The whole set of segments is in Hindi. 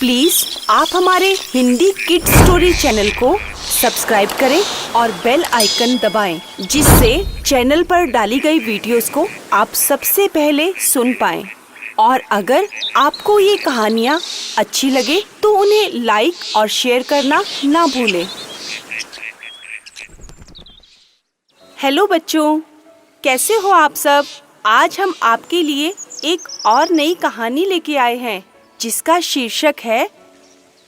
प्लीज आप हमारे हिंदी किड्स स्टोरी चैनल को सब्सक्राइब करें और बेल आइकन दबाएं, जिससे चैनल पर डाली गई वीडियोस को आप सबसे पहले सुन पाएं। और अगर आपको ये कहानियाँ अच्छी लगे तो उन्हें लाइक और शेयर करना ना भूलें। हेलो बच्चों, कैसे हो आप सब? आज हम आपके लिए एक और नई कहानी लेके आए हैं जिसका शीर्षक है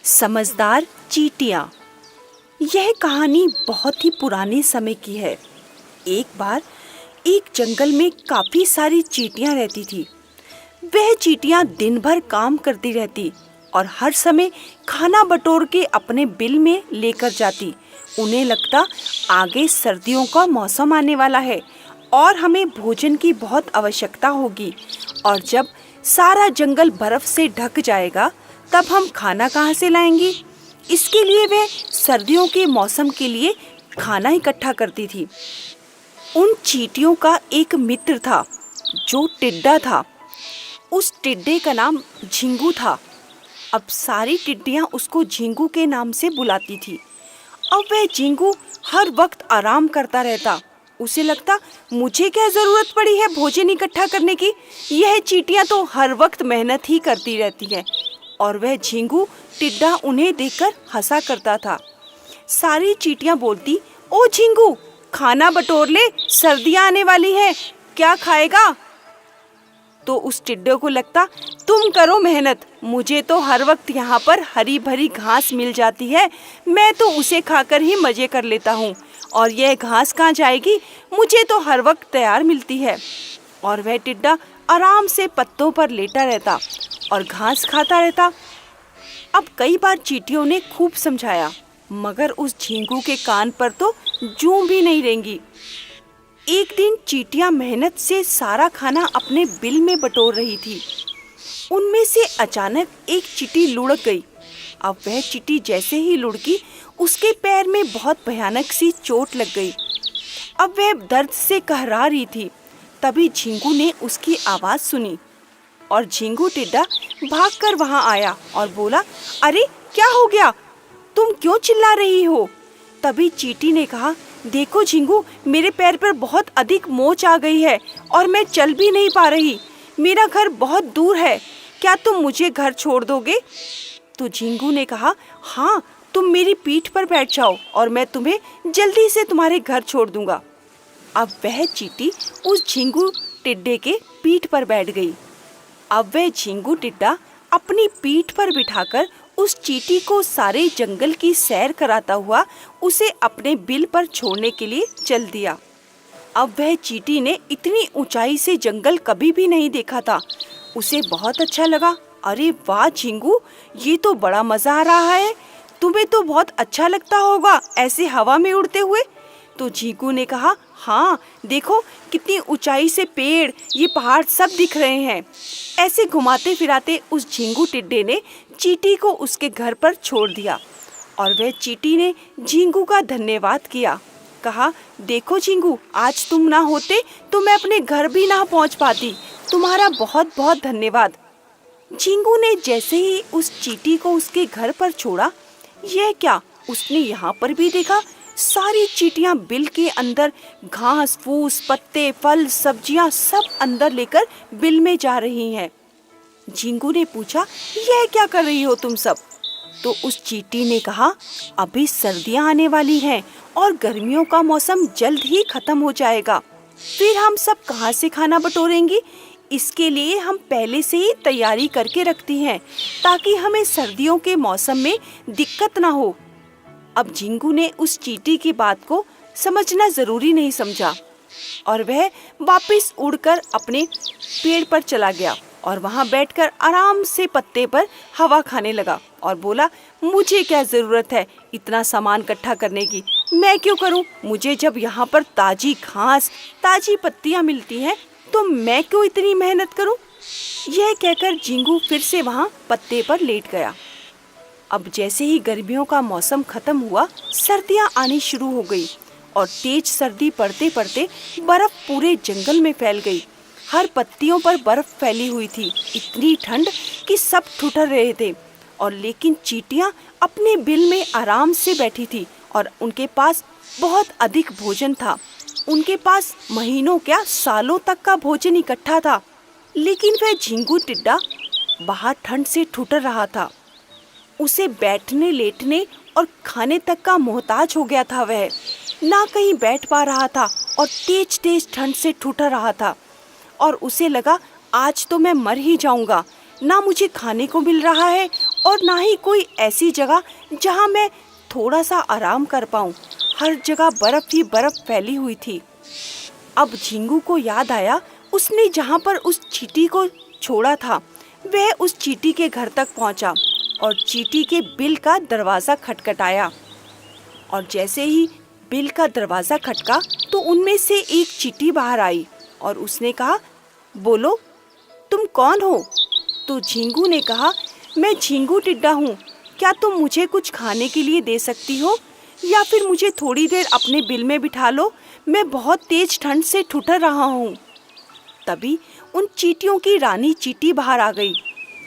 समझदार चींटियां। यह कहानी बहुत ही पुराने समय की है। एक बार एक जंगल में काफी सारी चींटियां रहती थी। वह चींटियां दिन भर काम करती रहती और हर समय खाना बटोर के अपने बिल में लेकर जाती। उन्हें लगता आगे सर्दियों का मौसम आने वाला है और हमें भोजन की बहुत आवश्यकता होगी, और जब सारा जंगल बर्फ से ढक जाएगा तब हम खाना कहाँ से लाएंगे। इसके लिए वह सर्दियों के मौसम के लिए खाना इकट्ठा करती थी। उन चींटियों का एक मित्र था जो टिड्डा था। उस टिड्डे का नाम झिंगू था। अब सारी टिड्डियाँ उसको झिंगू के नाम से बुलाती थी। अब वह झिंगू हर वक्त आराम करता रहता। उसे लगता मुझे क्या जरूरत पड़ी है भोजन इकट्ठा करने की, यह चींटियां तो हर वक्त मेहनत ही करती रहती हैं। और वह झिंगू टिड्डा उन्हें देखकर हंसा करता था। सारी चींटियां बोलती, ओ झिंगू, खाना बटोर ले, सर्दियां आने वाली हैं, क्या खाएगा? तो उस टिड्डे को लगता तुम करो मेहनत, मुझे तो हर वक्त यहाँ पर हरी भरी घास मिल जाती है, मैं तो उसे खाकर ही मजे कर लेता हूँ, और यह घास कहाँ जाएगी, मुझे तो हर वक्त तैयार मिलती है। और वह टिड्डा आराम से पत्तों पर लेटा रहता और घास खाता रहता। अब कई बार चींटियों ने खूब समझाया, मगर उस झिंगू के कान पर तो जूं भी नहीं रेंगी। एक दिन चींटियां मेहनत से सारा खाना अपने बिल में बटोर रही थी। उनमें से अचानक एक चींटी लुढ़क गई। अब वह चींटी जैसे ही लुढ़की, उसके पैर में बहुत भयानक सी चोट लग गई। अब वह दर्द से कहरा रही थी। तभी झिंगू ने उसकी आवाज़ सुनी और झिंगू टिड्डा भागकर वहां आया और बोला, अरे क्या हो गया, तुम क्यों चिल्ला रही हो? तभी चींटी ने कहा, देखो झिंगू, मेरे पैर पर बहुत अधिक मोच आ गई है और मैं चल भी नहीं पा रही। मेरा घर बहुत दूर है, क्या तुम मुझे घर छोड़ दोगे? तो झिंगू ने कहा, हाँ, तुम मेरी पीठ पर बैठ जाओ और मैं तुम्हें जल्दी से तुम्हारे घर छोड़ दूंगा। अब वह चींटी उस झिंगू टिड्डे के पीठ पर बैठ गई। अब वह झिंगू टिड्डा अपनी पीठ पर बिठाकर उस चींटी को सारे जंगल की सैर कराता हुआ उसे अपने बिल पर छोड़ने के लिए चल दिया। अब वह चींटी ने इतनी ऊंचाई से जंगल कभी भी नहीं देखा था। उसे बहुत अच्छा लगा। अरे वाह झिंगू, ये तो बड़ा मजा आ रहा है, तुम्हें तो बहुत अच्छा लगता होगा ऐसे हवा में उड़ते हुए। तो झिंगू ने कहा, हाँ देखो कितनी ऊंचाई से पेड़, ये पहाड़ सब दिख रहे हैं। ऐसे घुमाते फिराते उस झिंगू टिड्डे ने चींटी को उसके घर पर छोड़ दिया और वह चींटी ने झिंगू का धन्यवाद किया। कहा, देखो झिंगू, आज तुम ना होते तो मैं अपने घर भी ना पहुंच पाती, तुम्हारा बहुत बहुत धन्यवाद। झिंगू ने जैसे ही उस चींटी को उसके घर पर छोड़ा, यह क्या, उसने यहाँ पर भी देखा सारी चींटियां बिल के अंदर घास फूस, पत्ते, फल, सब्जियां सब अंदर लेकर बिल में जा रही हैं। झिंगू ने पूछा, यह क्या कर रही हो तुम सब? तो उस चींटी ने कहा, अभी सर्दियां आने वाली हैं और गर्मियों का मौसम जल्द ही खत्म हो जाएगा, फिर हम सब कहाँ से खाना बटोरेंगे? इसके लिए हम पहले से ही तैयारी करके रखती हैं ताकि हमें सर्दियों के मौसम में दिक्कत ना हो। अब झिंगू ने उस चींटी की बात को समझना जरूरी नहीं समझा और वह वापस उड़कर अपने पेड़ पर चला गया और वहां बैठकर आराम से पत्ते पर हवा खाने लगा और बोला, मुझे क्या जरूरत है इतना सामान इकट्ठा करने की, मैं क्यों करूं? मुझे जब यहाँ पर ताजी घास, ताजी पत्तियां मिलती हैं तो मैं क्यों इतनी मेहनत करूं? यह कहकर झिंगू फिर से वहां पत्ते पर लेट गया। अब जैसे ही गर्मियों का मौसम खत्म हुआ, सर्दियां आनी शुरू हो गई और तेज सर्दी पड़ते पड़ते बर्फ पूरे जंगल में फैल गई। हर पत्तियों पर बर्फ फैली हुई थी। इतनी ठंड कि सब ठिठुर रहे थे। और लेकिन चींटियां अपने बिल में आराम से बैठी थी और उनके पास बहुत अधिक भोजन था। उनके पास महीनों क्या सालों तक का भोजन इकट्ठा था। लेकिन वह झिंगू टिड्डा बाहर ठंड से ठुठर रहा था। उसे बैठने लेटने और खाने तक का मोहताज हो गया था। वह ना कहीं बैठ पा रहा था और तेज तेज ठंड से ठुठर रहा था और उसे लगा आज तो मैं मर ही जाऊंगा। ना मुझे खाने को मिल रहा है और ना ही कोई ऐसी जगह जहां मैं थोड़ा सा आराम कर पाऊं। हर जगह बर्फ ही बर्फ फैली हुई थी। अब झिंगू को याद आया उसने जहां पर उस चींटी को छोड़ा था। वह उस चींटी के घर तक पहुंचा और चींटी के बिल का दरवाज़ा खटखटाया। और जैसे ही बिल का दरवाज़ा खटका तो उनमें से एक चींटी बाहर आई और उसने कहा, बोलो तुम कौन हो? तो झिंगू ने कहा, मैं झिंगू टिड्डा हूँ। क्या तुम मुझे कुछ खाने के लिए दे सकती हो या फिर मुझे थोड़ी देर अपने बिल में बिठा लो? मैं बहुत तेज ठंड से ठुठर रहा हूँ। तभी उन चींटियों की रानी चींटी बाहर आ गई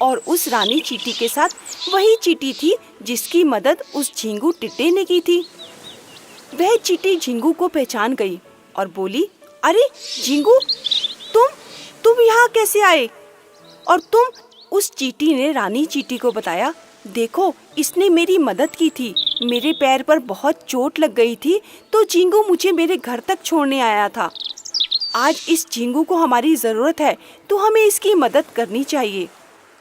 और उस रानी चींटी के साथ वही चींटी थी जिसकी मदद उस झिंगू टिड्डे ने की थी। वह चींटी झिंगू को पहचान गई और बोली, अरे झिंगू, तुम यहाँ कैसे आए? और तुम? उस चींटी ने रानी चींटी को बताया, देखो इसने मेरी मदद की थी। मेरे पैर पर बहुत चोट लग गई थी तो झिंगू मुझे मेरे घर तक छोड़ने आया था। आज इस झिंगू को हमारी ज़रूरत है तो हमें इसकी मदद करनी चाहिए।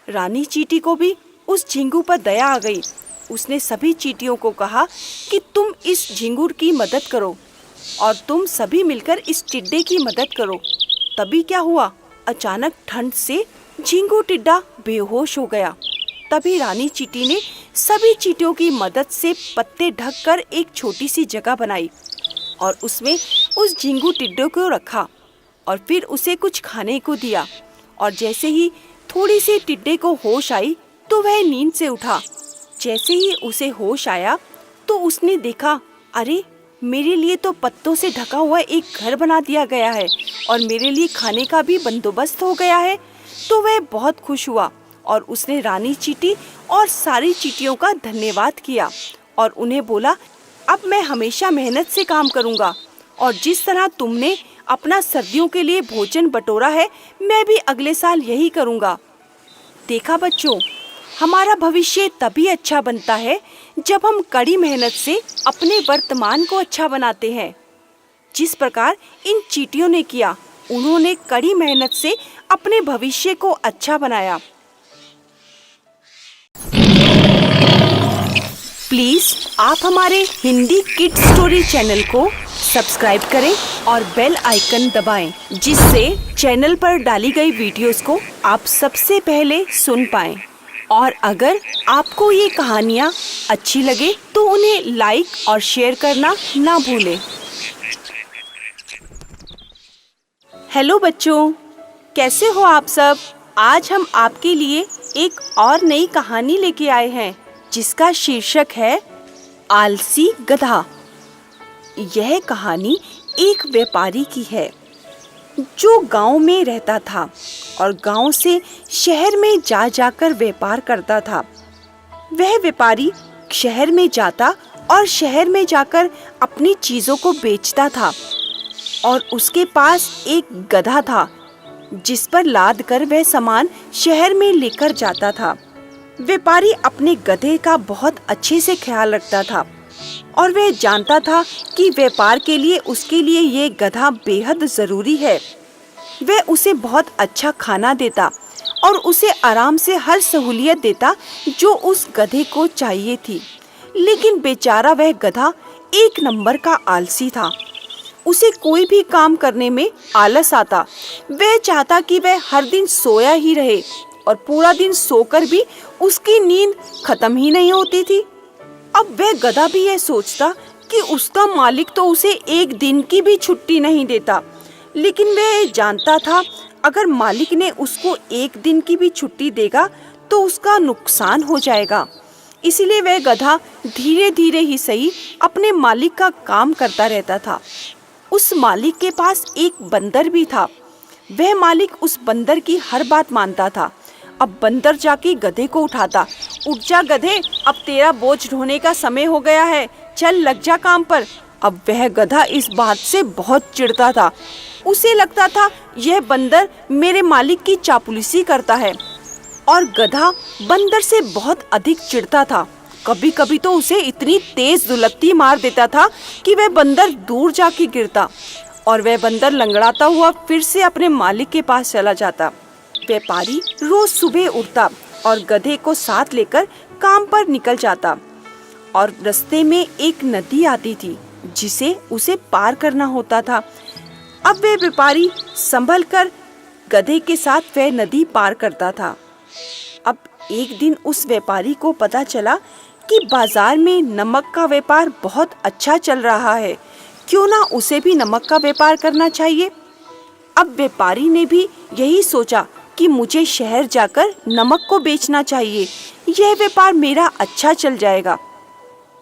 रानी चींटी को भी उस झिंगू पर दया आ गई। उसने सभी चींटियों को कहा कि तुम इस झिंगुर की मदद करो और तुम सभी मिलकर इस टिड्डे की मदद करो। तभी क्या हुआ, अचानक ठंड से झिंगू टिड्डा बेहोश हो गया। तभी रानी चींटी ने सभी चींटियों की मदद से पत्ते ढककर एक छोटी सी जगह बनाई और उसमें उस झिंगू टिड्डे को रखा और फिर उसे कुछ खाने को दिया। और जैसे ही थोड़ी सी टिड्डे को होश आई तो वह नींद से उठा। जैसे ही उसे होश आया तो उसने देखा, अरे मेरे लिए तो पत्तों से ढका हुआ एक घर बना दिया गया है और मेरे लिए खाने का भी बंदोबस्त हो गया है। तो वह बहुत खुश हुआ और उसने रानी चींटी और सारी चींटियों का धन्यवाद किया और उन्हें बोला, अब मैं हमेशा मेहनत से काम करूंगा और जिस तरह तुमने अपना सर्दियों के लिए भोजन बटोरा है मैं भी अगले साल यही करूंगा। देखा बच्चों, हमारा भविष्य तभी अच्छा बनता है जब हम कड़ी मेहनत से अपने वर्तमान को अच्छा बनाते हैं। जिस प्रकार इन चींटियों ने किया, उन्होंने कड़ी मेहनत से अपने भविष्य को अच्छा बनाया। प्लीज आप हमारे हिंदी किड स्टोरी चैनल को सब्सक्राइब करें और बेल आइकन दबाएं, जिससे चैनल पर डाली गई वीडियोस को आप सबसे पहले सुन पाएं। और अगर आपको ये कहानियाँ अच्छी लगे तो उन्हें लाइक और शेयर करना ना भूलें। हेलो बच्चों, कैसे हो आप सब? आज हम आपके लिए एक और नई कहानी लेके आए हैं जिसका शीर्षक है आलसी गधा। यह कहानी एक व्यापारी की है जो गांव में रहता था और गांव से शहर में जा जाकर व्यापार करता था। वह व्यापारी शहर में जाता और शहर में जाकर अपनी चीज़ों को बेचता था और उसके पास एक गधा था जिस पर लाद कर वह सामान शहर में लेकर जाता था। व्यापारी अपने गधे का बहुत अच्छे से ख्याल रखता था और वह जानता था कि व्यापार के लिए उसके लिए ये गधा बेहद ज़रूरी है। वह उसे बहुत अच्छा खाना देता और उसे आराम से हर सहूलियत देता जो उस गधे को चाहिए थी। लेकिन बेचारा वह गधा एक नंबर का आलसी था। उसे कोई भी काम करने में आलस आता। वह चाहता कि वह हर दिन सोया ही रहे और पूरा दिन सोकर भी उसकी नींद खत्म ही नहीं होती थी। अब वह गधा भी यह सोचता कि उसका मालिक तो उसे एक दिन की भी छुट्टी नहीं देता, लेकिन वह जानता था अगर मालिक ने उसको एक दिन की भी छुट्टी देगा तो उसका नुकसान हो जाएगा। इसीलिए वह गधा धीरे धीरे ही सही अपने मालिक का काम करता रहता था। उस मालिक के पास एक बंदर भी था। वह मालिक उस बंदर की हर बात मानता था। अब बंदर जाके गधे को उठाता। उठ जा गधे, अब तेरा बोझ ढोने का समय हो गया है, चल लग जा काम पर। अब वह गधा इस बात से बहुत चिढ़ता था। उसे लगता था यह बंदर मेरे मालिक की चापलूसी करता है, और गधा बंदर से बहुत अधिक चिढ़ता था। कभी कभी तो उसे इतनी तेज दुलत्ती मार देता था कि वह बंदर दूर जाके गिरता, और वह बंदर लंगड़ाता हुआ फिर से अपने मालिक के पास चला जाता। व्यापारी रोज सुबह उठता और गधे को साथ लेकर काम पर निकल जाता, और रास्ते में एक नदी आती थी जिसे उसे पार करना होता था। अब वह व्यापारी संभल कर गधे के साथ वह नदी पार करता था। अब एक दिन उस व्यापारी को पता चला कि बाजार में नमक का व्यापार बहुत अच्छा चल रहा है, क्यों ना उसे भी नमक का व्यापार करना चाहिए। अब व्यापारी ने भी यही सोचा कि मुझे शहर जाकर नमक को बेचना चाहिए, यह व्यापार मेरा अच्छा चल जाएगा।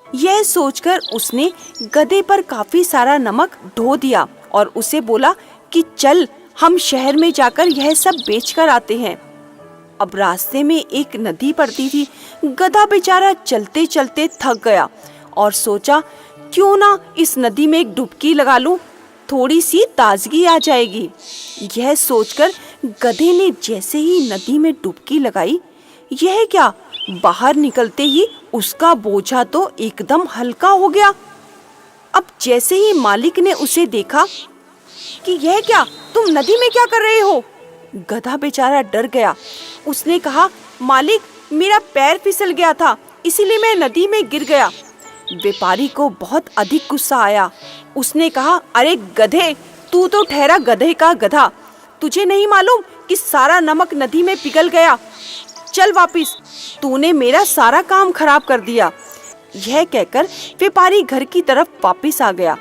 यह सोचकर उसने गधे पर काफी सारा नमक ढो दिया और उसे बोला कि चल हम शहर में जाकर यह सब बेचकर आते हैं। अब रास्ते में एक नदी पड़ती थी। गधा बेचारा चलते चलते थक गया और सोचा क्यों ना इस नदी में एक डुबकी लगा लूं, थोड़ी सी ताजगी आ जाएगी। यह सोचकर गधे ने जैसे ही नदी में डुबकी लगाई, यह क्या, बाहर निकलते ही उसका बोझा तो एकदम हल्का हो गया। अब जैसे ही मालिक ने उसे देखा कि यह क्या, तुम नदी में क्या कर रहे हो, गधा बेचारा डर गया। उसने कहा, मालिक मेरा पैर फिसल गया था, इसीलिए मैं नदी में गिर गया। व्यापारी को बहुत अधिक गुस्सा आया। उसने कहा, अरे गधे, तू तो ठहरा गधे का गधा, तुझे नहीं मालूम कि सारा नमक नदी में पिघल गया, चल वापिस, तूने मेरा सारा काम खराब कर दिया। यह कहकर व्यापारी घर की तरफ वापिस आ गया।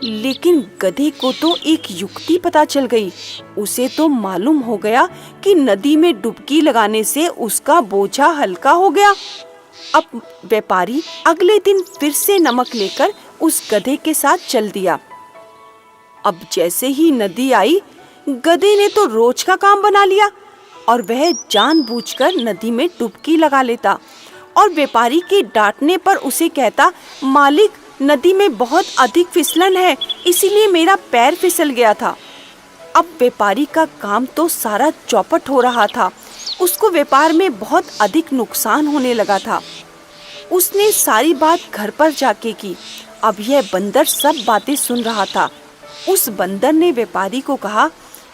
लेकिन गधे को तो एक युक्ति पता चल गई। उसे तो मालूम हो गया कि नदी में डुबकी लगाने से उसका बोझा हल्का हो गया। अब व्यापारी अगले दिन फिर से नमक लेकर उस गधे के साथ चल दिया। अब जैसे ही नदी आई, गधे ने तो रोज का काम बना लिया और वह जानबूझकर नदी में डुबकी लगा लेता, और व्यापारी के डांटने पर उसे कहता, मालिक नदी में बहुत अधिक फिसलन है, इसीलिए मेरा पैर फिसल गया था। अब व्यापारी का काम तो सारा चौपट हो रहा था। उसको व्यापार में बहुत अधिक नुकसान होने लगा था। उसने सारी बात घर पर जाके की। अब यह बंदर सब बातें सुन रहा था। उस बंदर ने व्यापारी को कहा,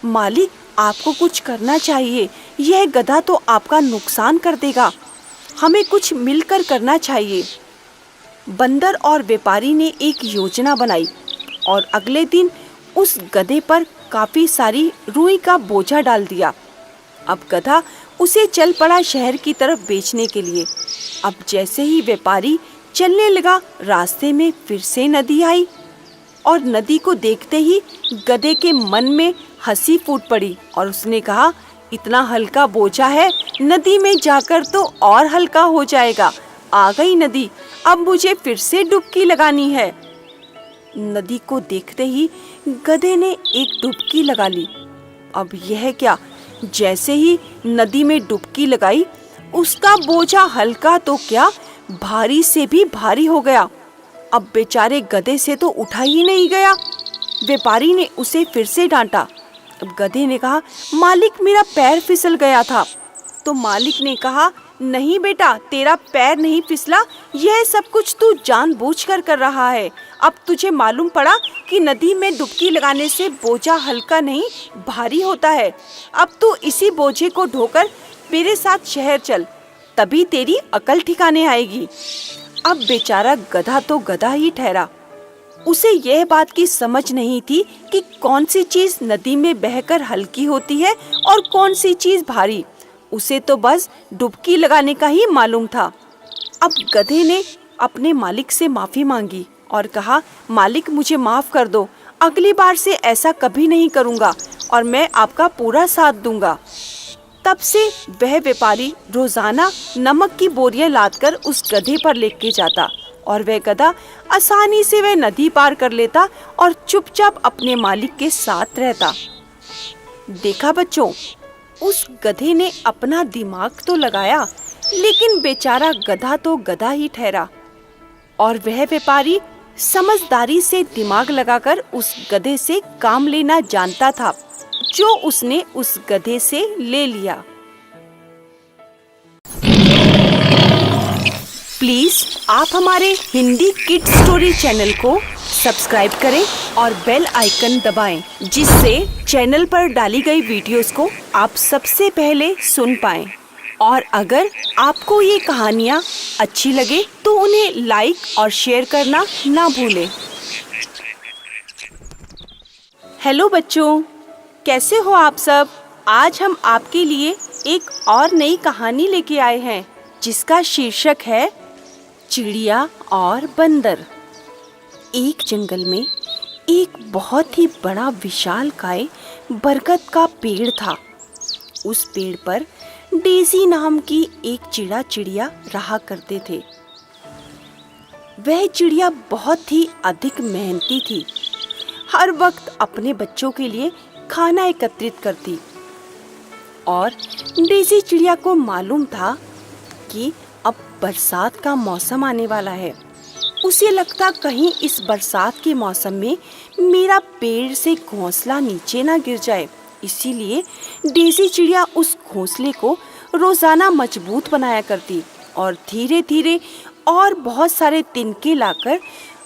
मालिक आपको कुछ करना चाहिए, यह गधा तो आपका नुकसान कर देगा, हमें कुछ मिलकर करना चाहिए। बंदर और व्यापारी ने एक योजना बनाई और अगले दिन उस गधे पर काफी सारी रुई का बोझा डाल दिया। अब गधा उसे चल पड़ा शहर की तरफ बेचने के लिए। अब जैसे ही व्यापारी चलने लगा, रास्ते में फिर से नदी आई, और नदी को देखते ही गधे के मन में हंसी फूट पड़ी और उसने कहा, इतना हल्का बोझा है, नदी में जाकर तो और हल्का हो जाएगा। आ गई नदी, अब मुझे फिर से डुबकी लगानी है। नदी को देखते ही गधे ने एक डुबकी लगा ली। अब यह क्या, जैसे ही नदी में डुबकी लगाई, उसका बोझा हल्का तो क्या, भारी से भी भारी हो गया। अब बेचारे गधे से तो उठा ही नहीं गया। व्यापारी ने उसे फिर से डांटा। अब गधे ने कहा, मालिक मेरा पैर फिसल गया था। तो मालिक ने कहा, नहीं बेटा, तेरा पैर नहीं फिसला, यह सब कुछ तू जानबूझकर कर रहा है। अब तुझे मालूम पड़ा कि नदी में डुबकी लगाने से बोझा हल्का नहीं भारी होता है। अब तू इसी बोझे को ढोकर मेरे साथ शहर चल, तभी तेरी अकल ठिकाने आएगी। अब बेचारा गधा तो गधा ही ठहरा। उसे यह बात की समझ नहीं थी कि कौन सी चीज नदी में बहकर हल्की होती है और कौन सी चीज भारी। उसे तो बस डुबकी लगाने का ही मालूम था। अब गधे ने अपने मालिक से माफी मांगी और कहा, मालिक मुझे माफ कर दो, अगली बार से ऐसा कभी नहीं करूँगा और मैं आपका पूरा साथ दूंगा। तब से वह व्यापारी रोजाना नमक की बोरियां लादकर उस गधे पर लेके जाता और वह गधा आसानी से वह नदी पार कर लेता और चुपचाप अपने मालिक के साथ रहता। देखा बच्चों, उस गधे ने अपना दिमाग तो लगाया, लेकिन बेचारा गधा तो गधा ही ठहरा। और वह व्यापारी समझदारी से दिमाग लगाकर उस गधे से काम लेना जानता था, जो उसने उस गधे से ले लिया। प्लीज आप हमारे हिंदी किड स्टोरी चैनल को सब्सक्राइब करें और बेल आइकन दबाएं, जिससे चैनल पर डाली गई वीडियोस को आप सबसे पहले सुन पाएं। और अगर आपको ये कहानियाँ अच्छी लगे तो उन्हें लाइक और शेयर करना ना भूलें। हेलो बच्चों, कैसे हो आप सब? आज हम आपके लिए एक और नई कहानी लेके आए हैं, जिसका शीर्षक है चिड़िया और बंदर। एक जंगल में एक बहुत ही बड़ा विशालकाय बरगद का पेड़ था। उस पेड़ पर डेज़ी नाम की एक चिड़िया रहा करते थे। वह चिड़िया बहुत ही अधिक मेहनती थी। हर वक्त अपने बच्चों के लिए खाना एकत्रित करती। और डेज़ी चिड़िया को मालूम था कि अब बरसात का मौसम आने वाला है। उसे लगता कहीं इस बरसात के मौसम में मेरा पेड़ से घोंसला नीचे ना गिर जाए। इसीलिए डेज़ी चिड़िया उस घोंसले को रोजाना मजबूत बनाया करती और धीरे धीरे और बहुत सारे तिनके लाकर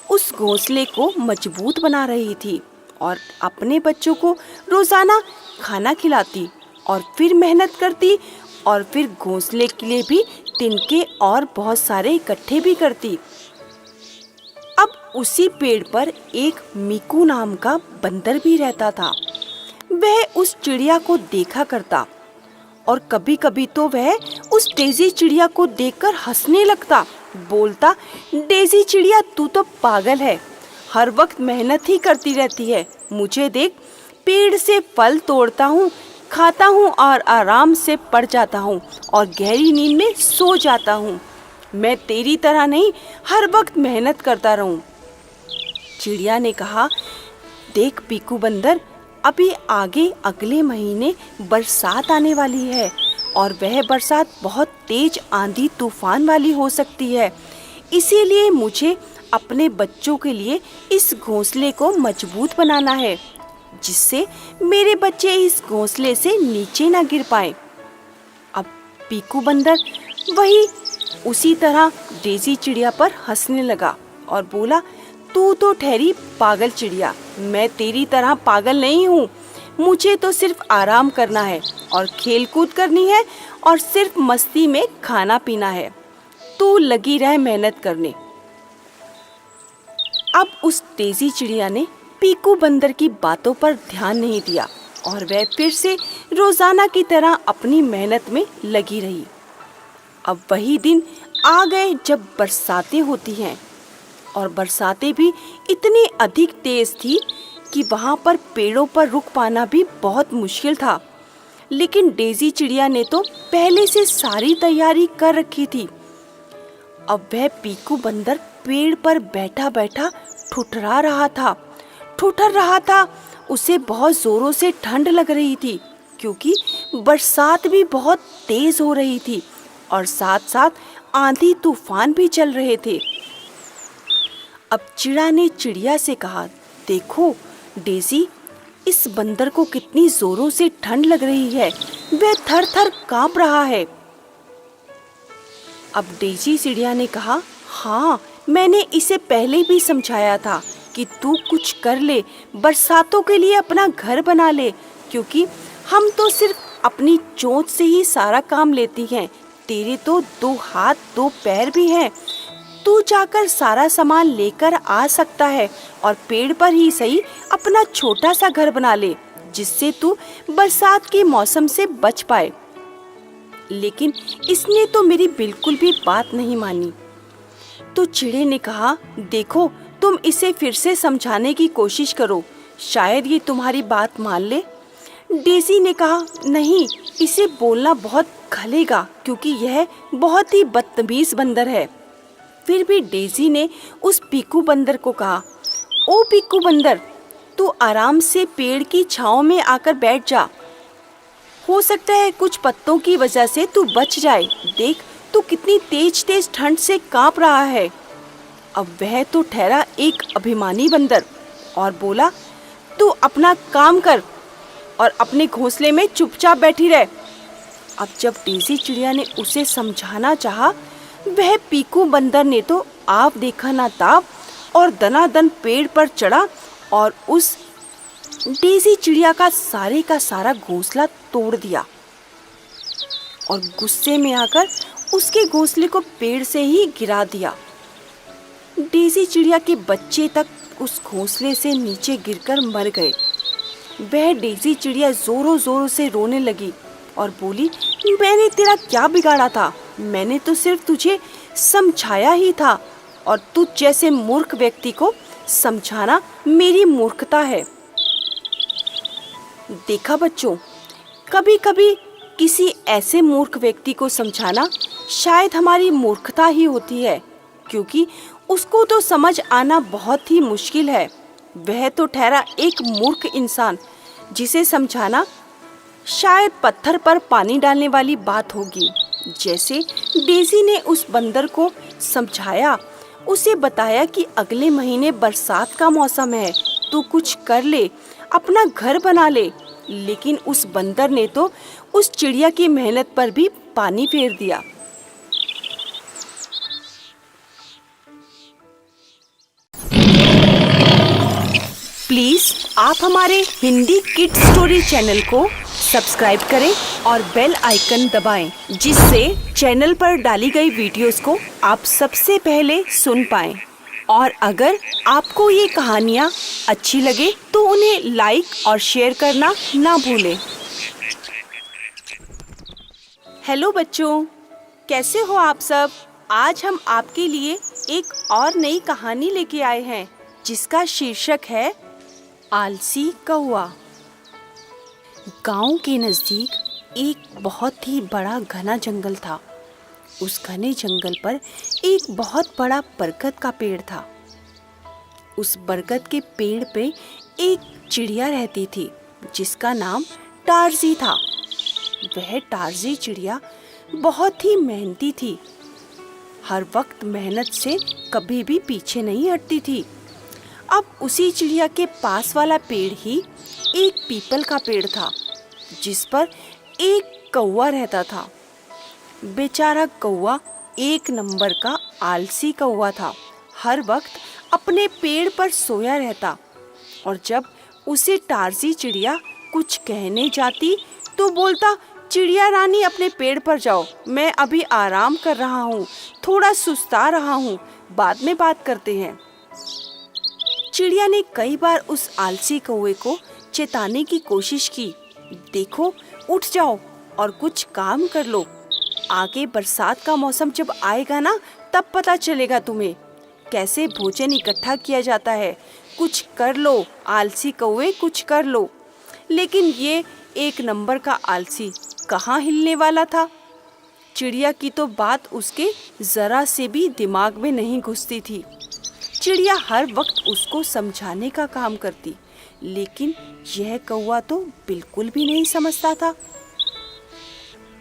उस घोंसले को मजबूत बना रही थी। और अपने बच्चों को रोजाना खाना खिलाती और फिर मेहनत करती और फिर घोंसले के लिए भी तिनके और बहुत सारे इकट्ठे भी करती। अब उसी पेड़ पर एक मीकू नाम का बंदर भी रहता था। वह उस चिड़िया को देखा करता और कभी कभी तो वह उस डेज़ी चिड़िया को देखकर हंसने लगता। बोलता, डेज़ी चिड़िया तू तो पागल है, हर वक्त मेहनत ही करती रहती है। मुझे देख, पेड़ से फल तोड़ता हूँ, खाता हूँ और आराम से पड़ जाता हूँ और गहरी नींद में सो जाता हूँ। मैं तेरी तरह नहीं हर वक्त मेहनत करता रहूँ। चिड़िया ने कहा, देख पीकू बंदर, अभी आगे अगले महीने बरसात आने वाली है और वह बरसात बहुत तेज आंधी तूफान वाली हो सकती है। इसीलिए मुझे अपने बच्चों के लिए इस घोंसले को मजबूत बनाना है, जिससे मेरे बच्चे इस घोंसले से नीचे ना गिर पाए। अब पीकू बंदर वही उसी तरह डेज़ी चिड़िया पर हंसने लगा और बोला, तू तो ठहरी पागल चिड़िया, मैं तेरी तरह पागल नहीं हूँ। मुझे तो सिर्फ आराम करना है और खेल कूद करनी है और सिर्फ मस्ती में खाना पीना है। तू लगी रह मेहनत करने। अब उस डेज़ी चिड़िया ने पीकू बंदर की बातों पर ध्यान नहीं दिया और वह फिर से रोजाना की तरह अपनी मेहनत में लगी रही। अब वही दिन आ गए जब बरसातें होती हैं और बरसातें भी इतनी अधिक तेज थी कि वहाँ पर पेड़ों पर रुक पाना भी बहुत मुश्किल था। लेकिन डेज़ी चिड़िया ने तो पहले से सारी तैयारी कर रखी थी। अब वह पीकू बंदर पेड़ पर बैठा बैठा ठुठरा रहा था। उसे बहुत जोरों से ठंड लग रही थी, क्योंकि बरसात भी बहुत तेज हो रही थी और साथ साथ आंधी तूफान भी चल रहे थे। अब चिड़ा ने चिड़िया से कहा, देखो डेज़ी, इस बंदर को कितनी जोरों से ठंड लग रही है, वह थर थर कांप रहा है। अब डेज़ी चिड़िया ने कहा, हाँ, मैंने इसे पहले भी समझाया था कि तू कुछ कर ले, बरसातों के लिए अपना घर बना ले, क्योंकि हम तो सिर्फ अपनी चोंच से ही सारा काम लेती हैं। तेरे तो 2 हाथ 2 पैर भी हैं। तू जाकर सारा सामान लेकर आ सकता है और पेड़ पर ही सही अपना छोटा सा घर बना ले, जिससे तू बरसात के मौसम से बच पाए। लेकिन इसने तो मेरी बिल्कुल भी बात नहीं मानी। तो चिड़े ने कहा, देखो तुम इसे फिर से समझाने की कोशिश करो, शायद ये तुम्हारी बात मान ले। डेज़ी ने कहा, नहीं, इसे बोलना बहुत खलेगा, क्योंकि यह बहुत ही बदतमीज बंदर है। फिर भी डेज़ी ने उस पीकू बंदर को कहा, ओ पीकू बंदर, तू आराम से पेड़ की छांव में आकर बैठ जा। हो सकता है कुछ पत्तों की वजह से तू बच जाए। देख, तू कितनी तेज तेज ठंड से कांप रहा है। अब वह तो ठहरा एक अभिमानी बंदर और बोला, तू अपना काम कर और अपने घोंसले में चुपचाप बैठी रह। अब जब डेज़ी चिड़िया ने उसे समझाना चाहा, वह पीकू बंदर ने तो आप देखा ना ताप और दनादन पेड़ पर चढ़ा और उस डेज़ी चिड़िया का सारा घोंसला तोड़ दिया और गुस्से में आकर उसके घोंसले को पेड़ से ही गिरा दिया। डेज़ी चिड़िया के बच्चे तक उस घोंसले से नीचे गिरकर मर गए। वह डेज़ी चिड़िया जोरों जोरों से रोने लगी और बोली, मैंने तेरा क्या बिगाड़ा था? मैंने तो सिर्फ तुझे समझाया ही था और तुझ जैसे मूर्ख व्यक्ति को समझाना मेरी मूर्खता है। देखा बच्चों, कभी कभी किसी ऐसे मूर्ख व्यक्ति को समझाना शायद हमारी मूर्खता ही होती है, क्योंकि उसको तो समझ आना बहुत ही मुश्किल है। वह तो ठहरा एक मूर्ख इंसान, जिसे समझाना शायद पत्थर पर पानी डालने वाली बात होगी। जैसे डेज़ी ने उस बंदर को समझाया, उसे बताया कि अगले महीने बरसात का मौसम है, तू कुछ कर ले, अपना घर बना ले। लेकिन उस बंदर ने तो उस चिड़िया की मेहनत पर भी पानी फेर दिया। प्लीज आप हमारे हिंदी किड्स स्टोरी चैनल को सब्सक्राइब करें और बेल आइकन दबाएं, जिससे चैनल पर डाली गई वीडियोस को आप सबसे पहले सुन पाएं। और अगर आपको ये कहानियाँ अच्छी लगे तो उन्हें लाइक और शेयर करना ना भूलें। हेलो बच्चों, कैसे हो आप सब? आज हम आपके लिए एक और नई कहानी लेके आए हैं, जिसका शीर्षक है आलसी कौवा। गांव के नज़दीक एक बहुत ही बड़ा घना जंगल था। उस घने जंगल पर एक बहुत बड़ा बरगद का पेड़ था। उस बरगद के पेड़ पे एक चिड़िया रहती थी, जिसका नाम टारजी था। वह टारजी चिड़िया बहुत ही मेहनती थी। हर वक्त मेहनत से कभी भी पीछे नहीं हटती थी। अब उसी चिड़िया के पास वाला पेड़ ही एक पीपल का पेड़ था, जिस पर एक कौवा रहता था। बेचारा कौवा एक नंबर का आलसी कौवा था। हर वक्त अपने पेड़ पर सोया रहता और जब उसे टारजी चिड़िया कुछ कहने जाती तो बोलता, चिड़िया रानी अपने पेड़ पर जाओ, मैं अभी आराम कर रहा हूँ, थोड़ा सुस्ता रहा हूँ, बाद में बात करते हैं। चिड़िया ने कई बार उस आलसी कौवे को चेताने की कोशिश की, देखो उठ जाओ और कुछ काम कर लो, आगे बरसात का मौसम जब आएगा ना, तब पता चलेगा तुम्हें कैसे भोजन इकट्ठा किया जाता है। कुछ कर लो आलसी कौवे, कुछ कर लो। लेकिन ये एक नंबर का आलसी कहाँ हिलने वाला था। चिड़िया की तो बात उसके जरा से भी दिमाग में नहीं घुसती थी। चिड़िया हर वक्त उसको समझाने का काम करती, लेकिन यह कौवा तो बिल्कुल भी नहीं समझता था।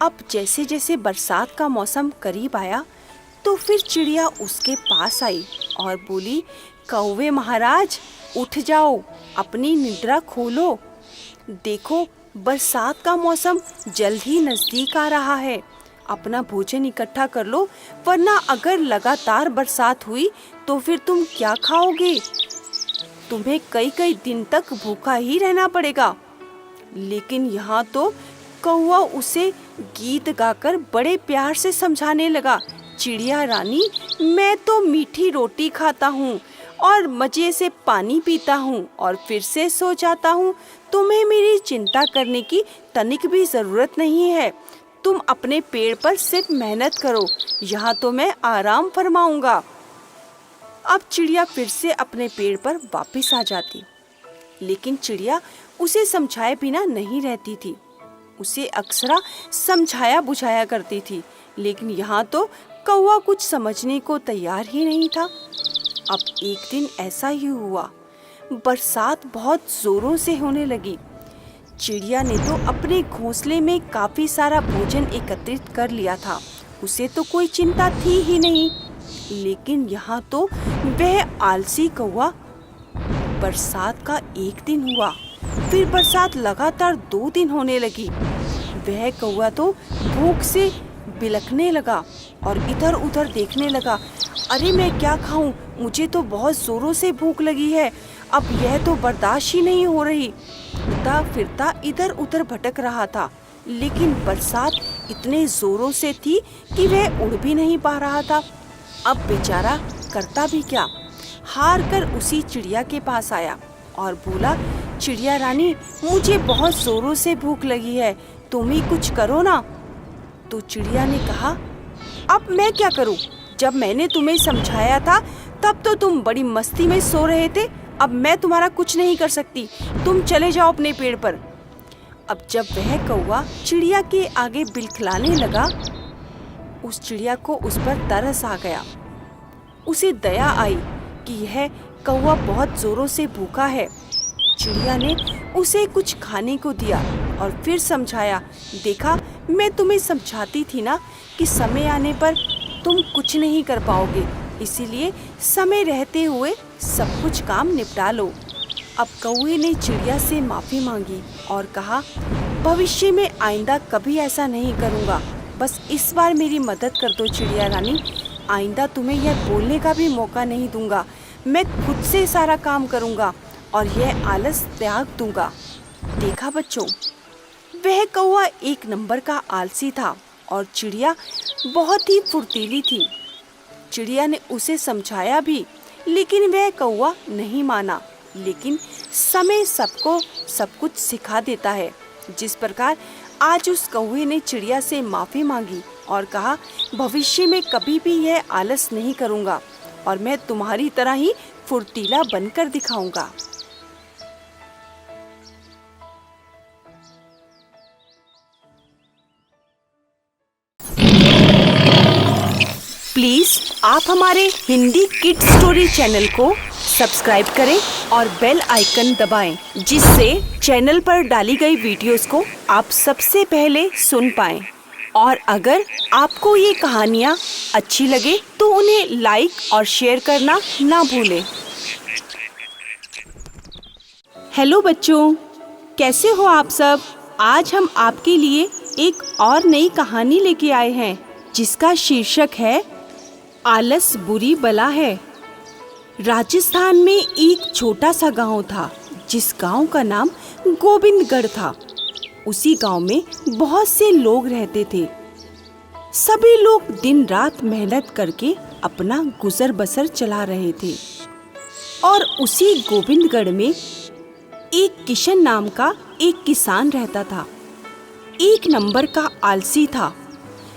अब जैसे जैसे बरसात का मौसम करीब आया तो फिर चिड़िया उसके पास आई और बोली, कौवे महाराज उठ जाओ, अपनी निद्रा खोलो, देखो बरसात का मौसम जल्द ही नज़दीक आ रहा है, अपना भोजन इकट्ठा कर लो, वरना अगर लगातार बरसात हुई तो फिर तुम क्या खाओगे? तुम्हें कई कई दिन तक भूखा ही रहना पड़ेगा। लेकिन यहाँ तो कौवा उसे गीत गाकर बड़े प्यार से समझाने लगा, चिड़िया रानी, मैं तो मीठी रोटी खाता हूँ और मज़े से पानी पीता हूँ और फिर से सो जाता हूँ। तुम्हें मेरी चिंता करने की तनिक भी ज़रूरत नहीं है। तुम अपने पेड़ पर सिर्फ मेहनत करो, यहाँ तो मैं आराम फरमाऊँगा। अब चिड़िया फिर से अपने पेड़ पर वापस आ जाती, लेकिन चिड़िया उसे समझाए बिना नहीं रहती थी। उसे अक्सरा समझाया बुझाया करती थी, लेकिन यहाँ तो कौवा कुछ समझने को तैयार ही नहीं था। अब एक दिन ऐसा ही हुआ, बरसात बहुत जोरों से होने लगी। चिड़िया ने तो अपने घोंसले में काफी सारा भोजन एकत्रित कर लिया था, उसे तो कोई चिंता थी ही नहीं। लेकिन यहाँ तो वह आलसी कौवा। बरसात का एक दिन हुआ, फिर बरसात लगातार 2 दिन होने लगी। वह कौवा तो भूख से बिलखने लगा और इधर उधर देखने लगा। अरे मैं क्या खाऊं, मुझे तो बहुत जोरों से भूख लगी है, अब यह तो बर्दाश्त ही नहीं हो रही। उड़ता फिरता इधर उधर भटक रहा था, लेकिन बरसात इतने जोरों से थी कि वह उड़ भी नहीं पा रहा था। अब बेचारा करता भी क्या, हार कर उसी चिड़िया के पास आया और बोला, चिड़िया रानी, मुझे बहुत जोरों से भूख लगी है, तुम ही कुछ करो ना। तो चिड़िया ने कहा, अब मैं क्या करूं? जब मैंने तुम्हें समझाया था तब तो तुम बड़ी मस्ती में सो रहे थे, अब मैं तुम्हारा कुछ नहीं कर सकती, तुम चले जाओ अपने पेड़ पर। अब जब वह कौवा चिड़िया के आगे बिलखलाने लगा, उस चिड़िया को उस पर तरस आ गया। उसे दया आई कि यह कौवा बहुत जोरों से भूखा है। चिड़िया ने उसे कुछ खाने को दिया और फिर समझाया, देखा मैं तुम्हें समझाती थी ना कि समय आने पर तुम कुछ नहीं कर पाओगे, इसीलिए समय रहते हुए सब कुछ काम निपटा लो। अब कौवे ने चिड़िया से माफ़ी मांगी और कहा, भविष्य में आइंदा कभी ऐसा नहीं करूँगा, बस इस बार मेरी मदद कर दो चिड़िया रानी, आइंदा तुम्हें यह बोलने का भी मौका नहीं दूंगा, मैं खुद से सारा काम करूँगा और यह आलस त्याग दूंगा। देखा बच्चों, वह कौवा 1 नंबर का आलसी था और चिड़िया बहुत ही फुर्तीली थी। चिड़िया ने उसे समझाया भी, लेकिन वह कौवा नहीं माना। लेकिन समय सबको सब कुछ सिखा देता है। जिस प्रकार आज उस कौवे ने चिड़िया से माफ़ी मांगी और कहा, भविष्य में कभी भी यह आलस नहीं करूँगा और मैं तुम्हारी तरह ही फुर्तीला बनकर दिखाऊंगा। प्लीज आप हमारे हिंदी किड्स स्टोरी चैनल को सब्सक्राइब करें और बेल आइकन दबाएं, जिससे चैनल पर डाली गई वीडियोस को आप सबसे पहले सुन पाएं। और अगर आपको ये कहानियाँ अच्छी लगे तो उन्हें लाइक और शेयर करना ना भूलें। हेलो बच्चों, कैसे हो आप सब? आज हम आपके लिए एक और नई कहानी लेके आए हैं, जिसका शीर्षक है आलस बुरी बला है। राजस्थान में एक छोटा सा गांव था, जिस गांव का नाम गोविंदगढ़ था। उसी गांव में बहुत से लोग रहते थे। सभी लोग दिन रात मेहनत करके अपना गुजर बसर चला रहे थे। और उसी गोविंदगढ़ में एक किशन नाम का एक किसान रहता था। 1 नंबर का आलसी था।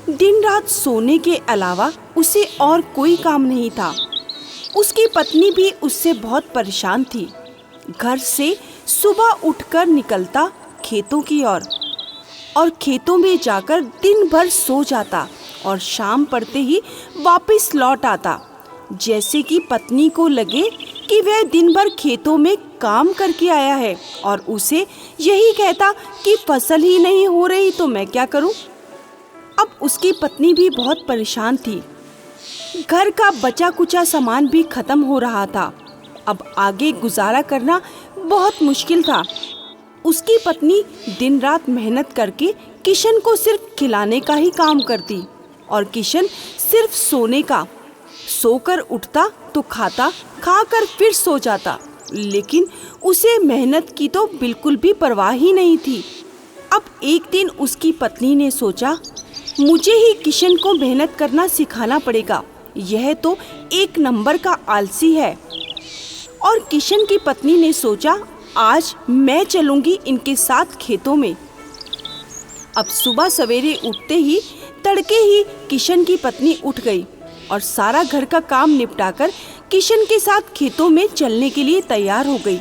दिन रात सोने के अलावा उसे और कोई काम नहीं था। उसकी पत्नी भी उससे बहुत परेशान थी। घर से सुबह उठकर निकलता खेतों की ओर और खेतों में जाकर दिन भर सो जाता और शाम पड़ते ही वापस लौट आता। जैसे कि पत्नी को लगे कि वह दिन भर खेतों में काम करके आया है और उसे यही कहता कि फसल ही नहीं हो रही तो मैं क्या करूं। अब उसकी पत्नी भी बहुत परेशान थी। घर का बचा कुचा सामान भी खत्म हो रहा था। अब आगे गुजारा करना बहुत मुश्किल था। उसकी पत्नी दिन रात मेहनत करके किशन को सिर्फ खिलाने का ही काम करती और किशन सिर्फ सोने का। सोकर उठता तो खाता, खाकर फिर सो जाता, लेकिन उसे मेहनत की तो बिल्कुल भी परवाह ही नहीं थी। अब एक दिन उसकी पत्नी ने सोचा, मुझे ही किशन को मेहनत करना सिखाना पड़ेगा, यह तो 1 नंबर का आलसी है। और किशन की पत्नी ने सोचा, आज मैं चलूंगी इनके साथ खेतों में। अब सुबह सवेरे उठते ही तड़के ही किशन की पत्नी उठ गई और सारा घर का काम निपटाकर किशन के साथ खेतों में चलने के लिए तैयार हो गई।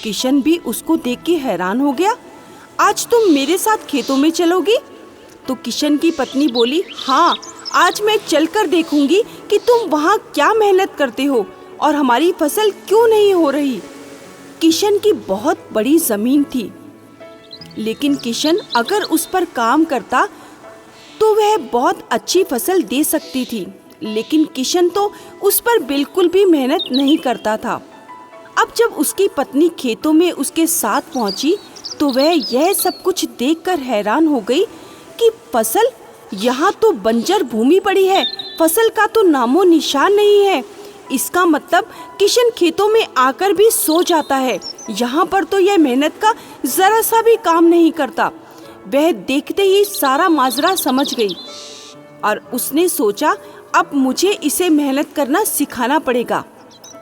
किशन भी उसको देख के हैरान हो गया। आज तुम मेरे साथ खेतों में चलोगी? तो किशन की पत्नी बोली, हाँ, आज मैं चलकर देखूंगी कि तुम वहाँ क्या मेहनत करते हो और हमारी फसल क्यों नहीं हो रही। किशन की बहुत बड़ी जमीन थी। लेकिन किशन अगर उस पर काम करता तो वह बहुत अच्छी फसल दे सकती थी। लेकिन किशन तो उस पर बिल्कुल भी मेहनत नहीं करता था। अब जब उसकी पत्नी खेतों में उसके साथ पहुंची तो वह यह सब कुछ देखकर हैरान हो गई कि फसल, यहाँ तो बंजर भूमि पड़ी है, फसल का तो नामो निशान नहीं है। इसका मतलब किशन खेतों में आकर भी सो जाता है। यहाँ पर तो यह मेहनत का जरा सा भी काम नहीं करता। वह देखते ही सारा माजरा समझ गई और उसने सोचा, अब मुझे इसे मेहनत करना सिखाना पड़ेगा।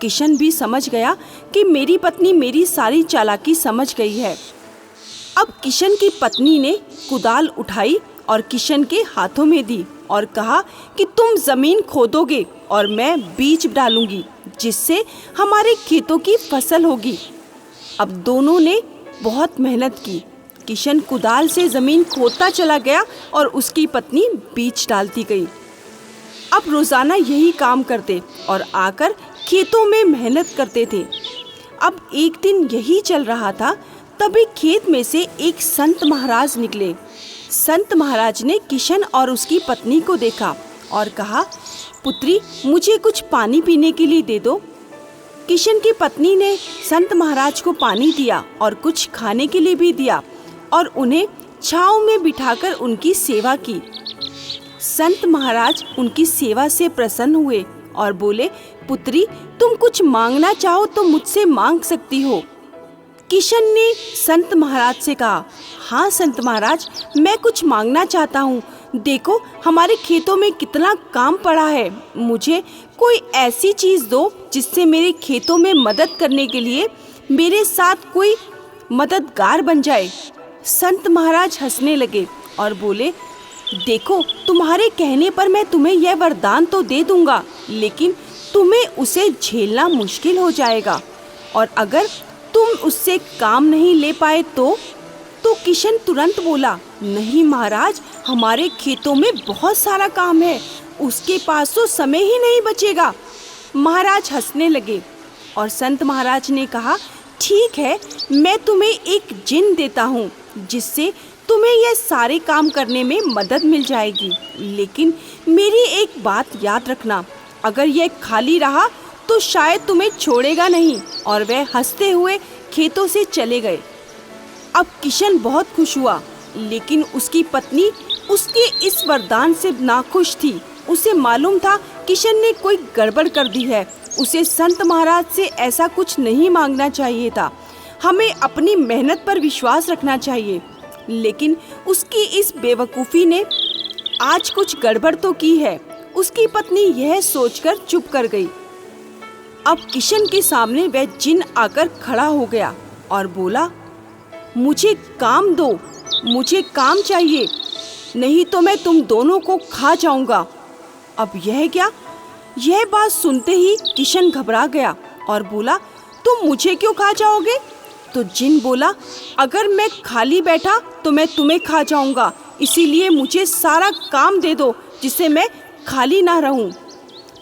किशन भी समझ गया कि मेरी पत्नी मेरी सारी चालाकी समझ गई है। अब किशन की पत्नी ने कुदाल उठाई और किशन के हाथों में दी और कहा कि तुम जमीन खोदोगे और मैं बीज डालूंगी, जिससे हमारे खेतों की फसल होगी। अब दोनों ने बहुत मेहनत की। किशन कुदाल से जमीन खोदता चला गया और उसकी पत्नी बीज डालती गई। अब रोजाना यही काम करते और आकर खेतों में मेहनत करते थे। अब एक दिन यही चल रहा था, तभी खेत में से एक संत महाराज निकले। संत महाराज ने किशन और उसकी पत्नी को देखा और कहा, पुत्री, मुझे कुछ पानी पीने के लिए दे दो। किशन की पत्नी ने संत महाराज को पानी दिया और कुछ खाने के लिए भी दिया और उन्हें छांव में बिठाकर उनकी सेवा की। संत महाराज उनकी सेवा से प्रसन्न हुए और बोले, पुत्री, तुम कुछ मांगना चाहो तो मुझसे मांग सकती हो। किशन ने संत महाराज से कहा, हाँ संत महाराज, मैं कुछ मांगना चाहता हूँ। देखो, हमारे खेतों में कितना काम पड़ा है। मुझे कोई ऐसी चीज़ दो जिससे मेरे खेतों में मदद करने के लिए मेरे साथ कोई मददगार बन जाए। संत महाराज हंसने लगे और बोले, देखो, तुम्हारे कहने पर मैं तुम्हें यह वरदान तो दे दूंगा, लेकिन तुम्हें उसे झेलना मुश्किल हो जाएगा और अगर तुम उससे काम नहीं ले पाए तो किशन तुरंत बोला, नहीं महाराज, हमारे खेतों में बहुत सारा काम है, उसके पास तो समय ही नहीं बचेगा। महाराज हंसने लगे और संत महाराज ने कहा, ठीक है, मैं तुम्हें एक जिन देता हूँ जिससे तुम्हें यह सारे काम करने में मदद मिल जाएगी। लेकिन मेरी एक बात याद रखना, अगर यह खाली रहा तो शायद तुम्हें छोड़ेगा नहीं। और वह हंसते हुए खेतों से चले गए। अब किशन बहुत खुश हुआ, लेकिन उसकी पत्नी उसके इस वरदान से नाखुश थी। उसे मालूम था किशन ने कोई गड़बड़ कर दी है। उसे संत महाराज से ऐसा कुछ नहीं मांगना चाहिए था। हमें अपनी मेहनत पर विश्वास रखना चाहिए। लेकिन उसकी इस बेवकूफ़ी ने आज कुछ गड़बड़ तो की है। उसकी पत्नी यह सोचकर चुप कर गई। अब किशन के सामने वह जिन आकर खड़ा हो गया और बोला, मुझे काम दो, मुझे काम चाहिए, नहीं तो मैं तुम दोनों को खा जाऊंगा। अब यह क्या? यह बात सुनते ही किशन घबरा गया और बोला, तुम मुझे क्यों खा जाओगे? तो जिन बोला, अगर मैं खाली बैठा तो मैं तुम्हें खा जाऊंगा, इसीलिए मुझे सारा काम दे दो जिससे मैं खाली ना रहूं।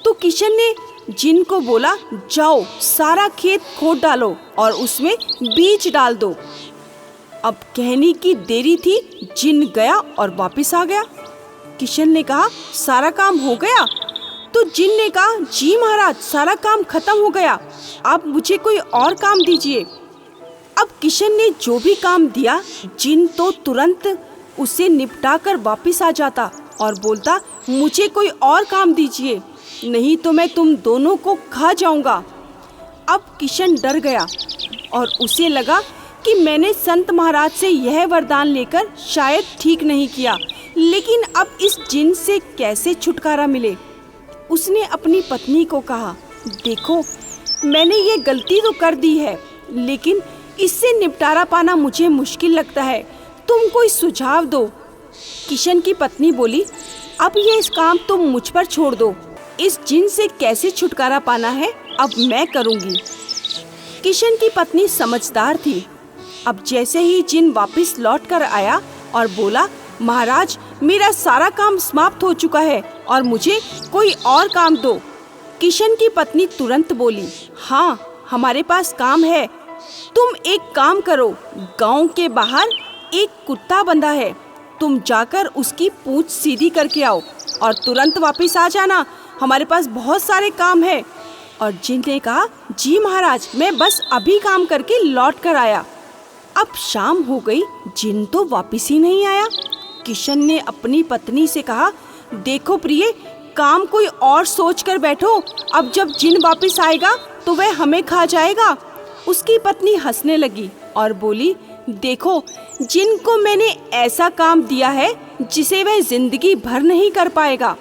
तो किशन ने जिन को बोला, जाओ सारा खेत खोद डालो और उसमें बीज डाल दो। अब कहने की देरी थी, जिन गया और वापस आ गया। किशन ने कहा, सारा काम हो गया? तो जिन ने कहा, जी महाराज, सारा काम खत्म हो गया, आप मुझे कोई और काम दीजिए। अब किशन ने जो भी काम दिया, जिन तो तुरंत उसे निपटा कर वापस आ जाता और बोलता, मुझे कोई और काम दीजिए, नहीं तो मैं तुम दोनों को खा जाऊंगा। अब किशन डर गया और उसे लगा कि मैंने संत महाराज से यह वरदान लेकर शायद ठीक नहीं किया, लेकिन अब इस जिन से कैसे छुटकारा मिले। उसने अपनी पत्नी को कहा, देखो, मैंने ये गलती तो कर दी है, लेकिन इससे निपटारा पाना मुझे मुश्किल लगता है, तुम कोई सुझाव दो। किशन की पत्नी बोली, अब ये इस काम तुम मुझ पर छोड़ दो, इस जिन से कैसे छुटकारा पाना है अब मैं करूँगी। किशन की पत्नी समझदार थी। अब जैसे ही जिन वापस लौट कर आया और बोला, महाराज, मेरा सारा काम समाप्त हो चुका है और मुझे कोई और काम दो। किशन की पत्नी तुरंत बोली, हाँ, हमारे पास काम है। तुम एक काम करो, गांव के बाहर एक कुत्ता बंधा है, तुम जाकर उसकी पूंछ सीधी करके आओ और तुरंत वापस आ जाना, हमारे पास बहुत सारे काम है। और जिन ने कहा, जी महाराज, मैं बस अभी काम करके लौट कर आया। अब शाम हो गई, जिन तो वापस ही नहीं आया। किशन ने अपनी पत्नी से कहा, देखो प्रिय, काम कोई और सोच कर बैठो, अब जब जिन वापस आएगा तो वह हमें खा जाएगा। उसकी पत्नी हंसने लगी और बोली, देखो, जिन को मैंने ऐसा काम दिया है जिसे वह जिंदगी भर नहीं कर पाएगा।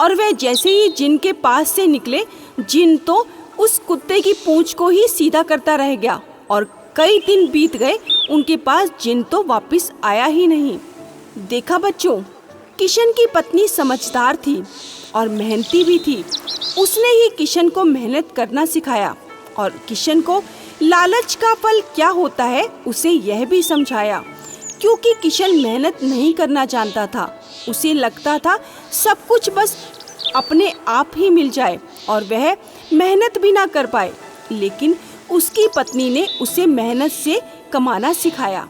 और वह जैसे ही जिन के पास से निकले, जिन तो उस कुत्ते की पूंछ को ही सीधा करता रह गया और कई दिन बीत गए, उनके पास जिन तो वापस आया ही नहीं। देखा बच्चों, किशन की पत्नी समझदार थी और मेहनती भी थी। उसने ही किशन को मेहनत करना सिखाया और किशन को लालच का फल क्या होता है उसे यह भी समझाया। क्योंकि किशन मेहनत नहीं करना जानता था, उसे लगता था सब कुछ बस अपने आप ही मिल जाए और वह मेहनत भी ना कर पाए। लेकिन उसकी पत्नी ने उसे मेहनत से कमाना सिखाया।